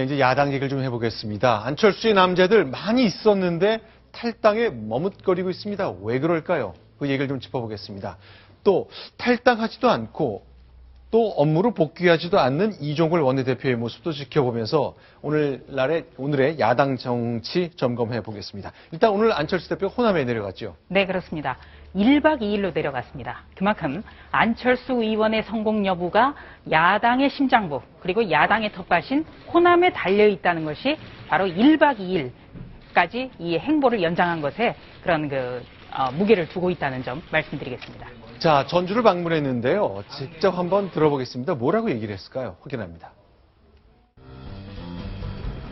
네, 이제 야당 얘기를 좀 해보겠습니다. 안철수의 남자들 많이 있었는데 탈당에 머뭇거리고 있습니다. 왜 그럴까요? 그 얘기를 좀 짚어보겠습니다. 또 탈당하지도 않고 또 업무로 복귀하지도 않는 이종걸 원내대표의 모습도 지켜보면서 오늘의 야당 정치 점검해 보겠습니다. 일단 오늘 안철수 대표 호남에 내려갔죠? 네, 그렇습니다. 1박 2일로 내려갔습니다. 그만큼 안철수 의원의 성공 여부가 야당의 심장부 그리고 야당의 텃밭인 호남에 달려있다는 것이 바로 1박 2일까지 이 행보를 연장한 것에 그런 무게를 두고 있다는 점 말씀드리겠습니다. 자, 전주를 방문했는데요. 직접 한번 들어보겠습니다. 뭐라고 얘기를 했을까요? 확인합니다.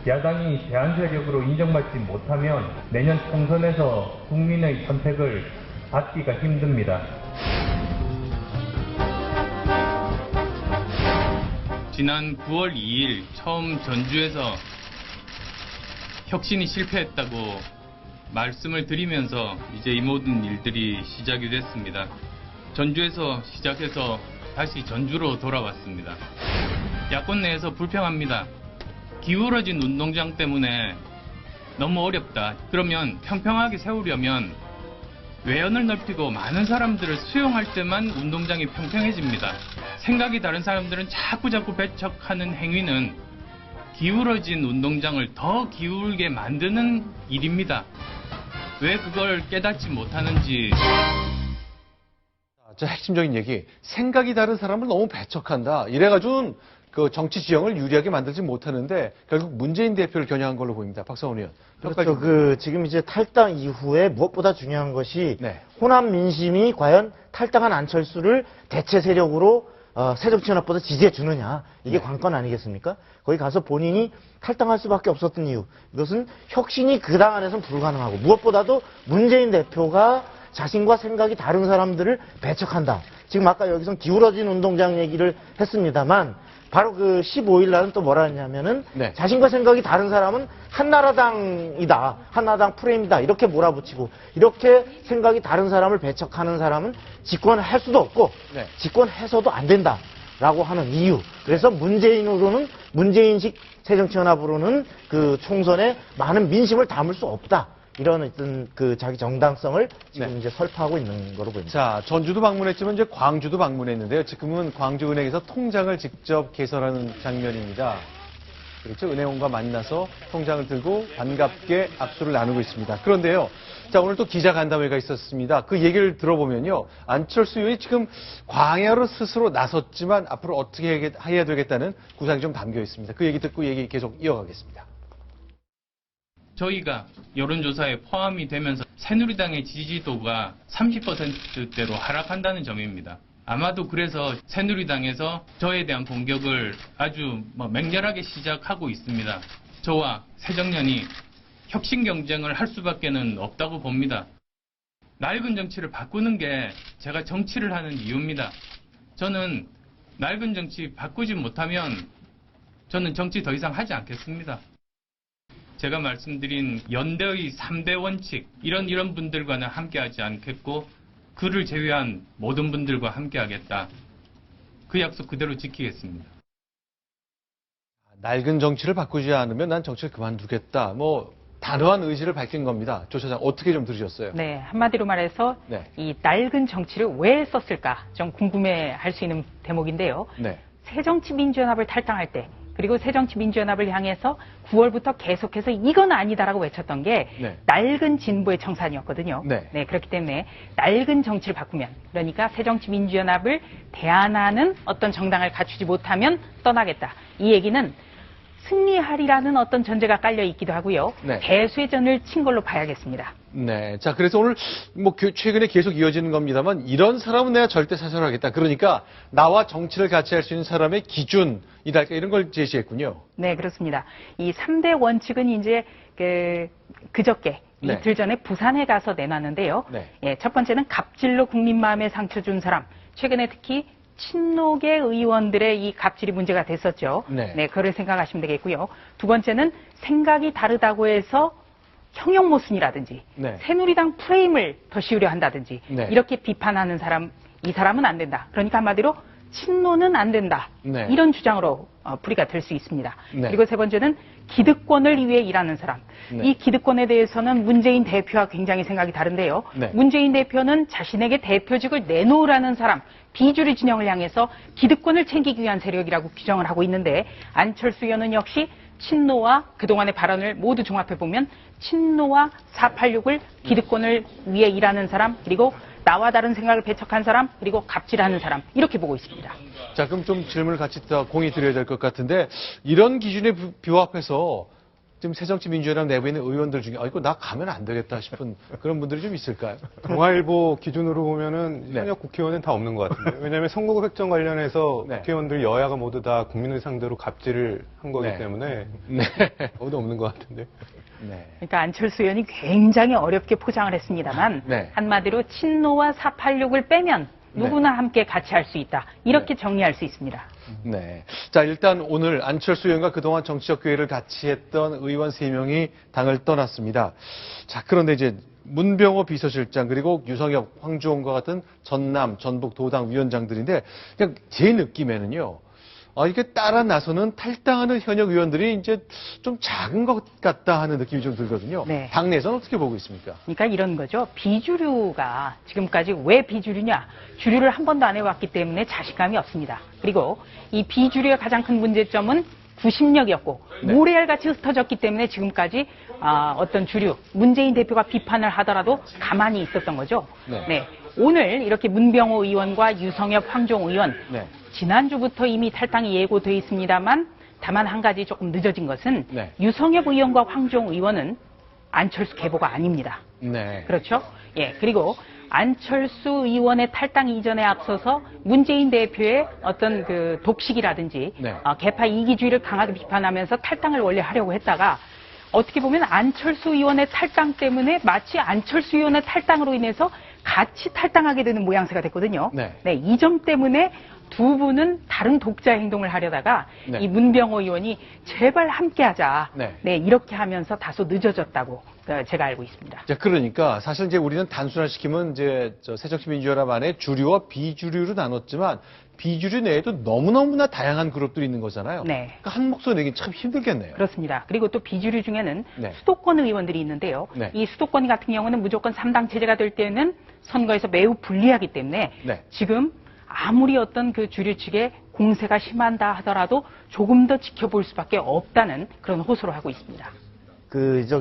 야당이 대안세력으로 인정받지 못하면 내년 총선에서 국민의 선택을 받기가 힘듭니다. 지난 9월 2일 처음 전주에서 혁신이 실패했다고 말씀을 드리면서 이제 이 모든 일들이 시작이 됐습니다. 전주에서 시작해서 다시 전주로 돌아왔습니다. 야권 내에서 불평합니다. 기울어진 운동장 때문에 너무 어렵다. 그러면 평평하게 세우려면 외연을 넓히고 많은 사람들을 수용할 때만 운동장이 평평해집니다. 생각이 다른 사람들은 자꾸 배척하는 행위는 기울어진 운동장을 더 기울게 만드는 일입니다. 왜 그걸 깨닫지 못하는지. 자, 핵심적인 얘기. 생각이 다른 사람을 너무 배척한다. 이래가지고는 그 정치 지형을 유리하게 만들지 못하는데 결국 문재인 대표를 겨냥한 걸로 보입니다. 박사원 의원. 그렇죠. 지금 이제 탈당 이후에 무엇보다 중요한 것이 네. 호남 민심이 과연 탈당한 안철수를 대체 세력으로 새정치연합보다 지지해 주느냐. 이게 네. 관건 아니겠습니까? 거기 가서 본인이 탈당할 수밖에 없었던 이유. 이것은 혁신이 그 당 안에서는 불가능하고 무엇보다도 문재인 대표가 자신과 생각이 다른 사람들을 배척한다. 지금 아까 여기서 기울어진 운동장 얘기를 했습니다만 바로 그 15일 날은 또 뭐라 했냐면은 네. 자신과 생각이 다른 사람은 한나라당이다. 한나라당 프레임이다. 이렇게 몰아붙이고 이렇게 생각이 다른 사람을 배척하는 사람은 집권할 수도 없고 네. 집권해서도 안 된다라고 하는 이유. 그래서 문재인식 새정치연합으로는 그 총선에 많은 민심을 담을 수 없다. 이런 어떤 자기 정당성을 지금 네. 이제 설파하고 있는 거로 보입니다. 자, 전주도 방문했지만 이제 광주도 방문했는데요. 지금은 광주은행에서 통장을 직접 개설하는 장면입니다. 그렇죠. 은행원과 만나서 통장을 들고 반갑게 악수를 나누고 있습니다. 그런데요. 자, 오늘 또 기자간담회가 있었습니다. 그 얘기를 들어보면요. 안철수 의원이 지금 광야로 스스로 나섰지만 앞으로 어떻게 해야 되겠다는 구상이 좀 담겨 있습니다. 그 얘기 듣고 얘기 계속 이어가겠습니다. 저희가 여론조사에 포함이 되면서 새누리당의 지지도가 30%대로 하락한다는 점입니다. 아마도 그래서 새누리당에서 저에 대한 공격을 아주 맹렬하게 시작하고 있습니다. 저와 새정년이 혁신 경쟁을 할 수밖에는 없다고 봅니다. 낡은 정치를 바꾸는 게 제가 정치를 하는 이유입니다. 저는 낡은 정치 바꾸지 못하면 저는 정치 더 이상 하지 않겠습니다. 제가 말씀드린 연대의 3대 원칙, 이런 분들과는 함께하지 않겠고 그를 제외한 모든 분들과 함께하겠다. 그 약속 그대로 지키겠습니다. 낡은 정치를 바꾸지 않으면 난 정치를 그만두겠다. 단호한 의지를 밝힌 겁니다. 조 차장 어떻게 좀 들으셨어요? 네, 한마디로 말해서 네. 이 낡은 정치를 왜 썼을까 좀 궁금해할 수 있는 대목인데요. 네. 새정치민주연합을 탈당할 때 그리고 새정치민주연합을 향해서 9월부터 계속해서 이건 아니다라고 외쳤던 게 네. 낡은 진보의 청산이었거든요. 네. 그렇기 때문에 낡은 정치를 바꾸면 그러니까 새정치민주연합을 대안하는 어떤 정당을 갖추지 못하면 떠나겠다. 이 얘기는 승리하리라는 어떤 전제가 깔려 있기도 하고요. 네. 대쇠전을 친 걸로 봐야겠습니다. 네. 자, 그래서 오늘 최근에 계속 이어지는 겁니다만 이런 사람은 내가 절대 사퇴하겠다. 그러니까 나와 정치를 같이 할 수 있는 사람의 기준이랄까 이런 걸 제시했군요. 네, 그렇습니다. 이 3대 원칙은 이제 그저께 네. 이틀 전에 부산에 가서 내놨는데요. 네. 예, 첫 번째는 갑질로 국민 마음에 상처 준 사람. 최근에 특히 친노계 의원들의 이 갑질이 문제가 됐었죠. 네. 그걸 생각하시면 되겠고요. 두 번째는 생각이 다르다고 해서 형용 모순이라든지 네. 새누리당 프레임을 더 씌우려 한다든지 네. 이렇게 비판하는 사람, 이 사람은 안 된다. 그러니까 한마디로 친노는 안 된다. 네. 이런 주장으로 풀이가 될 수 있습니다. 네. 그리고 세 번째는 기득권을 위해 일하는 사람. 네. 이 기득권에 대해서는 문재인 대표와 굉장히 생각이 다른데요. 네. 문재인 대표는 자신에게 대표직을 내놓으라는 사람, 비주류 진영을 향해서 기득권을 챙기기 위한 세력이라고 규정을 하고 있는데, 안철수 의원은 역시 친노와 그동안의 발언을 모두 종합해보면 친노와 486을 기득권을 위해 일하는 사람, 그리고 나와 다른 생각을 배척한 사람, 그리고 갑질하는 사람, 이렇게 보고 있습니다. 자, 그럼 좀 질문을 같이 더 공이 드려야 될 것 같은데, 이런 기준에 부합해서 지금 새정치민주연합 내부에 있는 의원들 중에 이거 나 가면 안 되겠다 싶은 그런 분들이 좀 있을까요? 동아일보 기준으로 보면은 네. 현역 국회의원은 다 없는 것 같은데. 왜냐하면 선거구 획정 관련해서 네. 국회의원들 여야가 모두 다 국민을 상대로 갑질을 한 거기 네. 때문에 네. 아무도 없는 것 같은데. 네. 그러니까 안철수 의원이 굉장히 어렵게 포장을 했습니다만 네. 한마디로 친노와 486을 빼면 누구나 함께 같이 할 수 있다. 이렇게 네. 정리할 수 있습니다. 네. 자, 일단 오늘 안철수 의원과 그동안 정치적 교회를 같이 했던 의원 3명이 당을 떠났습니다. 자, 그런데 이제 문병호 비서실장 그리고 유성엽, 황주홍과 같은 전남, 전북 도당 위원장들인데 그냥 제 느낌에는요. 이게 따라 나서는 탈당하는 현역 의원들이 이제 좀 작은 것 같다 하는 느낌이 좀 들거든요. 네. 당내에서는 어떻게 보고 있습니까? 그러니까 이런 거죠. 비주류가 지금까지 왜 비주류냐? 주류를 한 번도 안 해왔기 때문에 자신감이 없습니다. 그리고 이 비주류의 가장 큰 문제점은 구심력이었고 네. 모래알같이 흩어졌기 때문에 지금까지 어떤 주류, 문재인 대표가 비판을 하더라도 가만히 있었던 거죠. 네. 오늘 이렇게 문병호 의원과 유성엽, 황종 의원 네. 지난주부터 이미 탈당이 예고돼 있습니다만 다만 한 가지 조금 늦어진 것은 네. 유성엽 의원과 황종 의원은 안철수 계보가 아닙니다. 네. 그렇죠? 예. 그리고 안철수 의원의 탈당 이전에 앞서서 문재인 대표의 어떤 그 독식이라든지 네. 개파 이기주의를 강하게 비판하면서 탈당을 원래 하려고 했다가 어떻게 보면 안철수 의원의 탈당 때문에 마치 안철수 의원의 탈당으로 인해서 같이 탈당하게 되는 모양새가 됐거든요. 네. 이 점 때문에 두 분은 다른 독자 행동을 하려다가 네. 이 문병호 의원이 제발 함께하자. 네. 이렇게 하면서 다소 늦어졌다고 제가 알고 있습니다. 자, 그러니까 사실 이제 우리는 단순화시키면 이제 새정치민주연합 안에 주류와 비주류로 나눴지만 비주류 내에도 너무너무나 다양한 그룹들이 있는 거잖아요. 네. 그러니까 한 목소리 내긴 참 힘들겠네요. 그렇습니다. 그리고 또 비주류 중에는 네. 수도권 의원들이 있는데요. 네. 이 수도권 같은 경우는 무조건 3당 체제가 될 때는 선거에서 매우 불리하기 때문에 네. 지금 아무리 어떤 그 주류 측의 공세가 심한다 하더라도 조금 더 지켜볼 수밖에 없다는 그런 호소를 하고 있습니다.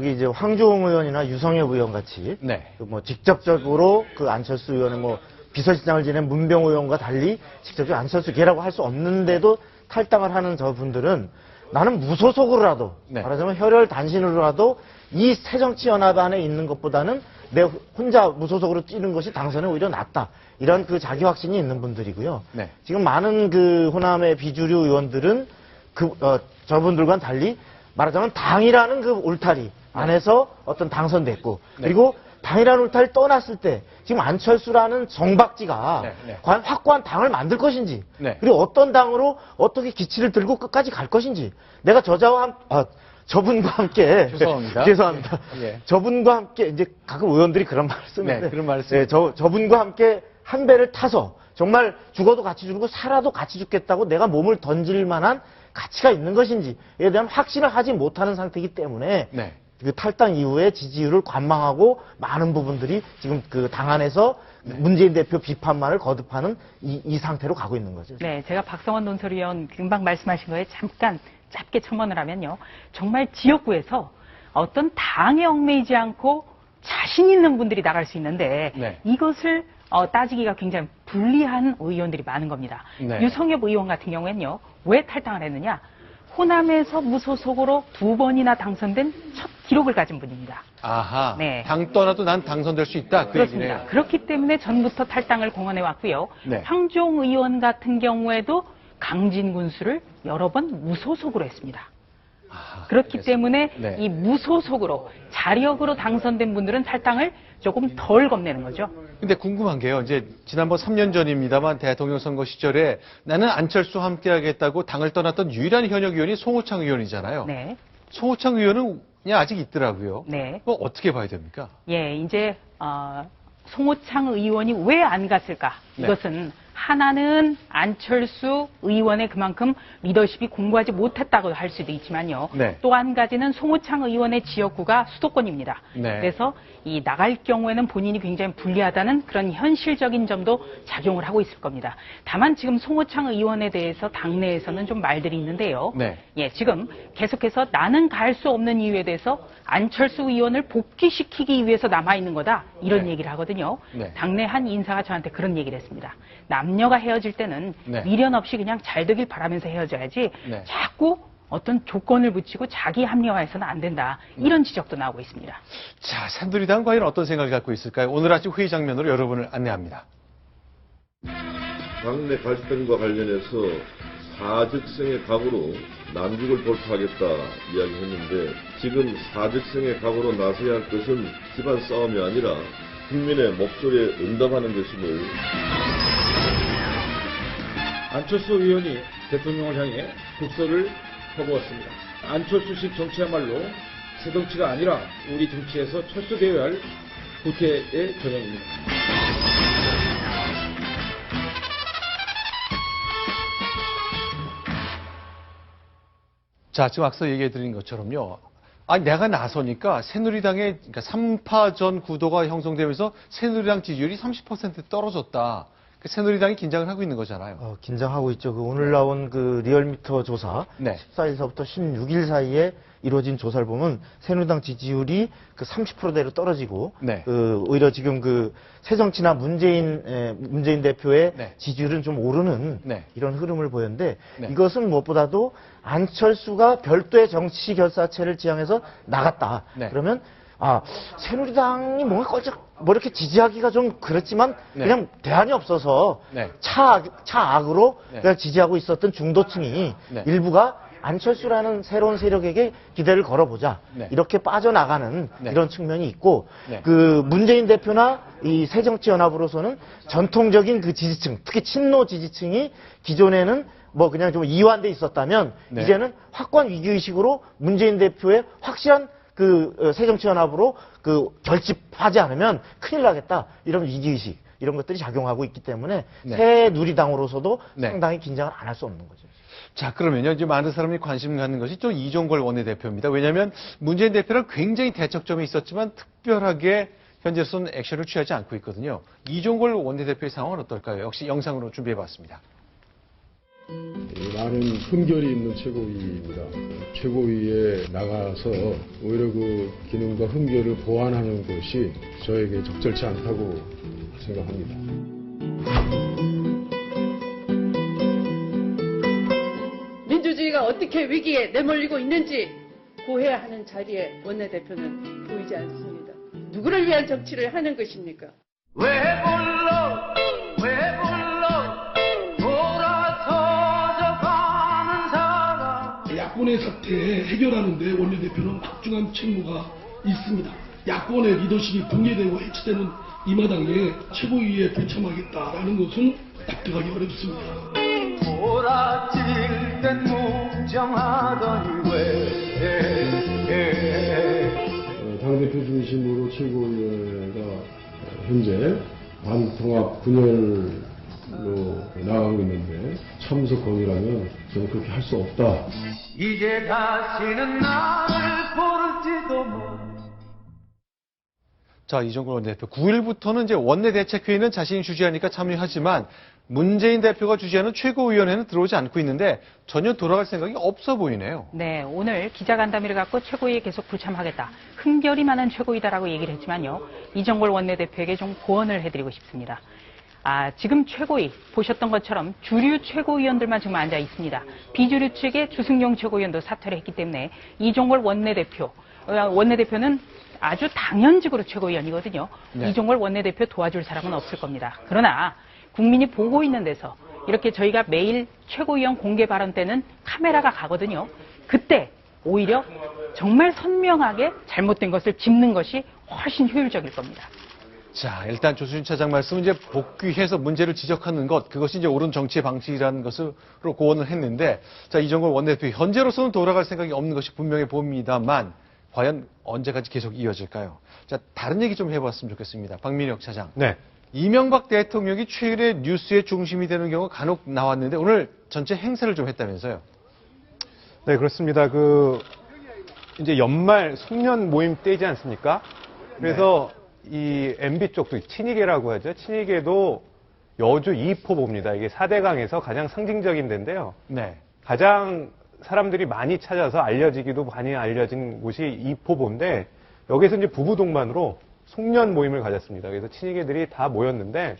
이제 황교안 의원이나 유성엽 의원 같이 네. 직접적으로 그 안철수 의원의 비서실장을 지낸 문병호 의원과 달리 직접적으로 안철수 계라고 할 수 없는데도 탈당을 하는 저분들은 나는 무소속으로라도 네. 말하자면 혈혈 단신으로라도 이 새정치연합 안에 있는 것보다는 내 혼자 무소속으로 뛰는 것이 당선에 오히려 낫다. 이런 그 자기 확신이 있는 분들이고요. 네. 지금 많은 그 호남의 비주류 의원들은 저분들과는 달리 말하자면 당이라는 그 울타리 안에서 어떤 당선됐고 네. 그리고 당이라는 울타리를 떠났을 때 지금 안철수라는 정박지가 네, 네. 과연 확고한 당을 만들 것인지 네. 그리고 어떤 당으로 어떻게 기치를 들고 끝까지 갈 것인지 내가 저분과 함께 죄송합니다. 죄송합니다. 예. 저분과 함께 이제 가끔 의원들이 그런 말을 쓰는데 네, 그런 말을 씁니다. 저분과 함께 한 배를 타서 정말 죽어도 같이 죽고 살아도 같이 죽겠다고 내가 몸을 던질 만한 가치가 있는 것인지에 대한 확신을 하지 못하는 상태이기 때문에 네. 그 탈당 이후에 지지율을 관망하고 많은 부분들이 지금 그 당 안에서 문재인 대표 비판만을 거듭하는 이 상태로 가고 있는 거죠. 네, 제가 박성원 논설위원 금방 말씀하신 거에 잠깐 짧게 첨언을 하면요. 정말 지역구에서 어떤 당에 얽매이지 않고 자신 있는 분들이 나갈 수 있는데 네. 이것을 따지기가 굉장히 불리한 의원들이 많은 겁니다. 네. 유성엽 의원 같은 경우에는요. 왜 탈당을 했느냐? 호남에서 무소속으로 2번이나 당선된 첫 기록을 가진 분입니다. 아하. 네. 당 떠나도 난 당선될 수 있다. 그 그렇습니다. 얘기네요. 그렇기 때문에 전부터 탈당을 공언해 왔고요. 네. 황종 의원 같은 경우에도 강진 군수를 여러 번 무소속으로 했습니다. 그렇기 알겠습니다. 때문에 네. 이 무소속으로 자력으로 당선된 분들은 탈당을 조금 덜 겁내는 거죠. 근데 궁금한 게요. 이제 지난번 3년 전입니다만 대통령 선거 시절에 나는 안철수와 함께 하겠다고 당을 떠났던 유일한 현역 의원이 송호창 의원이잖아요. 네. 송호창 의원은 그냥 아직 있더라고요. 네. 그거 어떻게 봐야 됩니까? 예, 이제 송호창 의원이 왜 안 갔을까? 네. 이것은 하나는 안철수 의원의 그만큼 리더십이 공고하지 못했다고 할 수도 있지만요. 네. 또 한 가지는 송호창 의원의 지역구가 수도권입니다. 네. 그래서 이 나갈 경우에는 본인이 굉장히 불리하다는 그런 현실적인 점도 작용을 하고 있을 겁니다. 다만 지금 송호창 의원에 대해서 당내에서는 좀 말들이 있는데요. 네. 예, 지금 계속해서 나는 갈 수 없는 이유에 대해서 안철수 의원을 복귀시키기 위해서 남아있는 거다. 이런 네. 얘기를 하거든요. 네. 당내 한 인사가 저한테 그런 얘기를 했습니다. 남녀가 헤어질 때는 네. 미련 없이 그냥 잘 되길 바라면서 헤어져야지 네. 자꾸 어떤 조건을 붙이고 자기 합리화해서는 안 된다. 이런 지적도 나오고 있습니다. 자, 새누리당 과연 어떤 생각을 갖고 있을까요? 오늘 아침 회의 장면으로 여러분을 안내합니다. 당내 갈등과 관련해서 사직성의 각오로 난국을 돌파하겠다 이야기했는데 지금 사직성의 각오로 나서야 할 것은 집안 싸움이 아니라 국민의 목소리에 응답하는 것임을. 안철수 의원이 대통령을 향해 국서를 퍼부었습니다. 안철수식 정치야말로 새 정치가 아니라 우리 정치에서 철수되어야 할 후퇴의 전형입니다. 자, 지금 앞서 얘기해 드린 것처럼요. 내가 나서니까 새누리당의 그러니까 3파전 구도가 형성되면서 새누리당 지지율이 30% 떨어졌다. 새누리당이 긴장을 하고 있는 거잖아요. 긴장하고 있죠. 오늘 나온 그 리얼미터 조사, 네. 14일서부터 16일 사이에 이루어진 조사를 보면 새누리당 지지율이 그 30%대로 떨어지고, 네. 오히려 지금 그 새정치나 문재인 대표의 네. 지지율은 좀 오르는 네. 이런 흐름을 보였는데, 네. 이것은 무엇보다도 안철수가 별도의 정치 결사체를 지향해서 나갔다. 네. 그러면 새누리당이 뭔가 뭐 이렇게 지지하기가 좀 그렇지만 네. 그냥 대안이 없어서 네. 차악으로 네. 그냥 지지하고 있었던 중도층이 네. 일부가 안철수라는 새로운 세력에게 기대를 걸어보자. 네. 이렇게 빠져나가는 네. 이런 측면이 있고, 네. 그 문재인 대표나 이 새정치연합으로서는 전통적인 그 지지층, 특히 친노 지지층이 기존에는 뭐 그냥 좀 이완돼 있었다면 네. 이제는 확고한 위기의식으로 문재인 대표의 확실한 그 새정치연합으로 그 결집하지 않으면 큰일 나겠다. 이런 위기의식, 이런 것들이 작용하고 있기 때문에 네. 새누리당으로서도 네. 상당히 긴장을 안 할 수 없는 거죠. 자, 그러면요. 이제 많은 사람이 관심 갖는 것이 또 이종걸 원내대표입니다. 왜냐하면 문재인 대표랑 굉장히 대척점이 있었지만 특별하게 현재로서는 액션을 취하지 않고 있거든요. 이종걸 원내대표의 상황은 어떨까요? 역시 영상으로 준비해봤습니다. 많은 흠결이 있는 최고위입니다. 최고위에 나가서 오히려 그 기능과 흠결을 보완하는 것이 저에게 적절치 않다고 생각합니다. 민주주의가 어떻게 위기에 내몰리고 있는지 고해하는 자리에 원내대표는 보이지 않습니다. 누구를 위한 정치를 하는 것입니까? 왜 불러 돌아서져 가는 사람. 야권의 사태 해결하는데 원내대표는 막중한 책무가 있습니다. 야권의 리더십이 붕괴되고 해체되는 이 마당에 최고위에 불참하겠다라는 것은 납득하기 어렵습니다. 돌아질 땐 무정하더니 왜 당대표 중심으로 최고위원회가 현재 반통합 분열로 나가고 있는데 참석 건의라면 저는 그렇게 할 수 없다. 이제 다시는 나를 부를지도 못. 자, 이종걸 원내대표. 9일부터는 이제 원내대책회의는 자신이 주재하니까 참여하지만 문재인 대표가 주재하는 최고위원회는 들어오지 않고 있는데 전혀 돌아갈 생각이 없어 보이네요. 네, 오늘 기자간담회를 갖고 최고위에 계속 불참하겠다. 흠결이 많은 최고위다라고 얘기를 했지만요. 이종걸 원내대표에게 좀 고언을 해드리고 싶습니다. 지금 최고위 보셨던 것처럼 주류 최고위원들만 지금 앉아 있습니다. 비주류 측의 주승용 최고위원도 사퇴를 했기 때문에 이종걸 원내대표는 아주 당연직으로 최고위원이거든요. 네. 이종걸 원내대표 도와줄 사람은 없을 겁니다. 그러나 국민이 보고 있는 데서 이렇게 저희가 매일 최고위원 공개 발언 때는 카메라가 가거든요. 그때 오히려 정말 선명하게 잘못된 것을 짚는 것이 훨씬 효율적일 겁니다. 자, 일단 조수진 차장 말씀은 이제 복귀해서 문제를 지적하는 것, 그것이 이제 옳은 정치의 방식이라는 것으로 고언을 했는데, 자, 이종걸 원내대표 현재로서는 돌아갈 생각이 없는 것이 분명해 보입니다만, 과연 언제까지 계속 이어질까요? 자, 다른 얘기 좀 해봤으면 좋겠습니다. 박민혁 차장. 네. 이명박 대통령이 최근에 뉴스의 중심이 되는 경우가 간혹 나왔는데 오늘 전체 행사를 좀 했다면서요? 네, 그렇습니다. 이제 연말 송년 모임 때이지 않습니까? 그래서 이 MB 쪽도 친이계라고 하죠. 친이계도 여주 이포보입니다. 이게 4대강에서 가장 상징적인 데인데요. 네. 가장 사람들이 많이 찾아서 알려지기도 많이 알려진 곳이 이포보인데 여기서 이제 부부 동반으로 송년 모임을 가졌습니다. 그래서 친이계들이 다 모였는데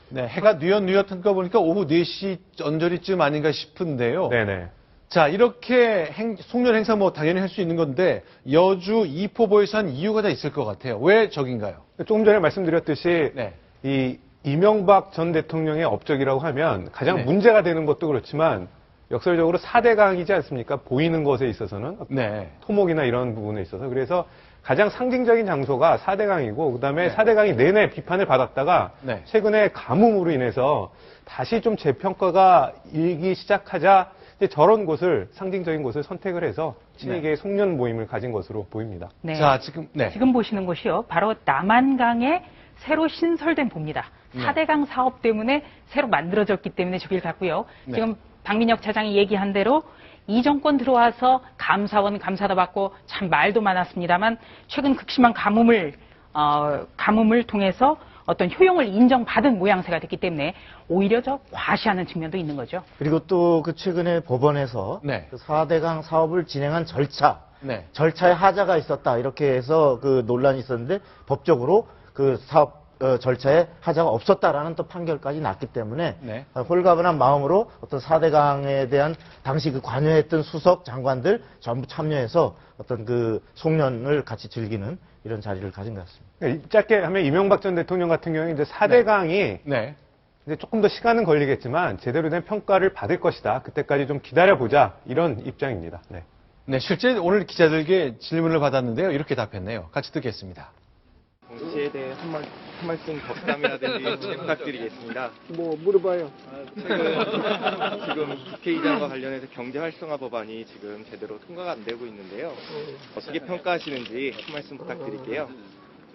네, 해가 뉘엿뉘엿한 거 보니까 오후 4시 언저리쯤 아닌가 싶은데요. 네네. 자, 이렇게 송년 행사 뭐 당연히 할 수 있는 건데 여주 이포보에서 한 이유가 다 있을 것 같아요. 왜 저긴가요? 조금 전에 말씀드렸듯이 네. 이 이명박 전 대통령의 업적이라고 하면 가장 네. 문제가 되는 것도 그렇지만 역설적으로 4대강이지 않습니까? 보이는 것에 있어서는 네. 토목이나 이런 부분에 있어서 그래서 가장 상징적인 장소가 4대강이고 그다음에 네. 4대강이 내내 비판을 받았다가 네. 최근에 가뭄으로 인해서 다시 좀 재평가가 일기 시작하자 이제 저런 곳을 상징적인 곳을 선택을 해서 친이계의 송년 모임을 가진 것으로 보입니다. 네. 자, 지금 보시는 곳이요. 바로 남한강에 새로 신설된 보입니다. 네. 4대강 사업 때문에 새로 만들어졌기 때문에 저길 갔고요. 네. 지금 박민혁 차장이 얘기한 대로 이 정권 들어와서 감사원 감사도 받고 참 말도 많았습니다만 최근 극심한 가뭄을 통해서 어떤 효용을 인정받은 모양새가 됐기 때문에 오히려 저 과시하는 측면도 있는 거죠. 그리고 또 그 최근에 법원에서 네. 그 4대강 사업을 진행한 네. 절차에 하자가 있었다 이렇게 해서 그 논란이 있었는데 법적으로 그 사업 절차에 하자가 없었다라는 또 판결까지 났기 때문에 네. 홀가분한 마음으로 어떤 4대강에 대한 당시 그 관여했던 수석 장관들 전부 참여해서 어떤 그 송년을 같이 즐기는 이런 자리를 가진 것 같습니다. 짧게 하면 이명박 전 대통령 같은 경우에 이제 4대강이 네. 이제 조금 더 시간은 걸리겠지만 제대로 된 평가를 받을 것이다. 그때까지 좀 기다려보자. 이런 입장입니다. 네. 네, 실제 오늘 기자들에게 질문을 받았는데요. 이렇게 답했네요. 같이 듣겠습니다. 정치에 대해 한 말씀 덕담이라든지 부탁드리겠습니다. 뭐 물어봐요. 지금 국회의장과 관련해서 경제 활성화 법안이 지금 제대로 통과가 안 되고 있는데요. 어떻게 평가하시는지 한 말씀 부탁드릴게요.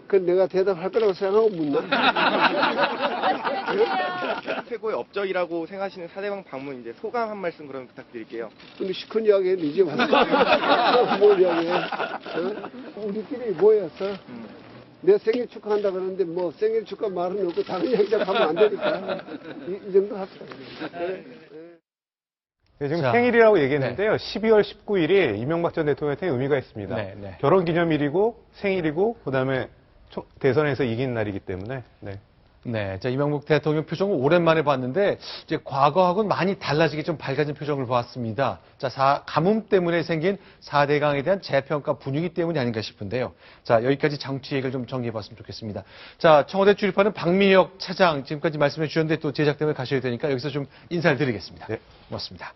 그건 내가 대답할 거라고 생각하고 묻나? 최고의 업적이라고 생각하시는 4대강 방문 이제 소감 한 말씀 그러면 부탁드릴게요. 근데 시큰 이야기는 이제 와서 뭘 이야기해? 우리끼리 모여서 내 생일 축하한다 그러는데 뭐 생일 축하 말은 없고 다른 이야기 하면 안 되니까 이 정도 합시다. 네, 지금 자, 생일이라고 얘기했는데요. 12월 19일이 이명박 전 대통령한테 의미가 있습니다. 네, 네. 결혼기념일이고 생일이고 그다음에 대선에서 이긴 날이기 때문에 네. 네, 자, 이명박 대통령 표정을 오랜만에 봤는데, 이제 과거하고는 많이 달라지게 좀 밝아진 표정을 보았습니다. 자, 가뭄 때문에 생긴 4대강에 대한 재평가 분위기 때문이 아닌가 싶은데요. 자, 여기까지 정치 얘기를 좀 정리해봤으면 좋겠습니다. 자, 청와대 출입하는 박민혁 차장, 지금까지 말씀해 주셨는데 또 제작 때문에 가셔야 되니까 여기서 좀 인사를 드리겠습니다. 네. 고맙습니다.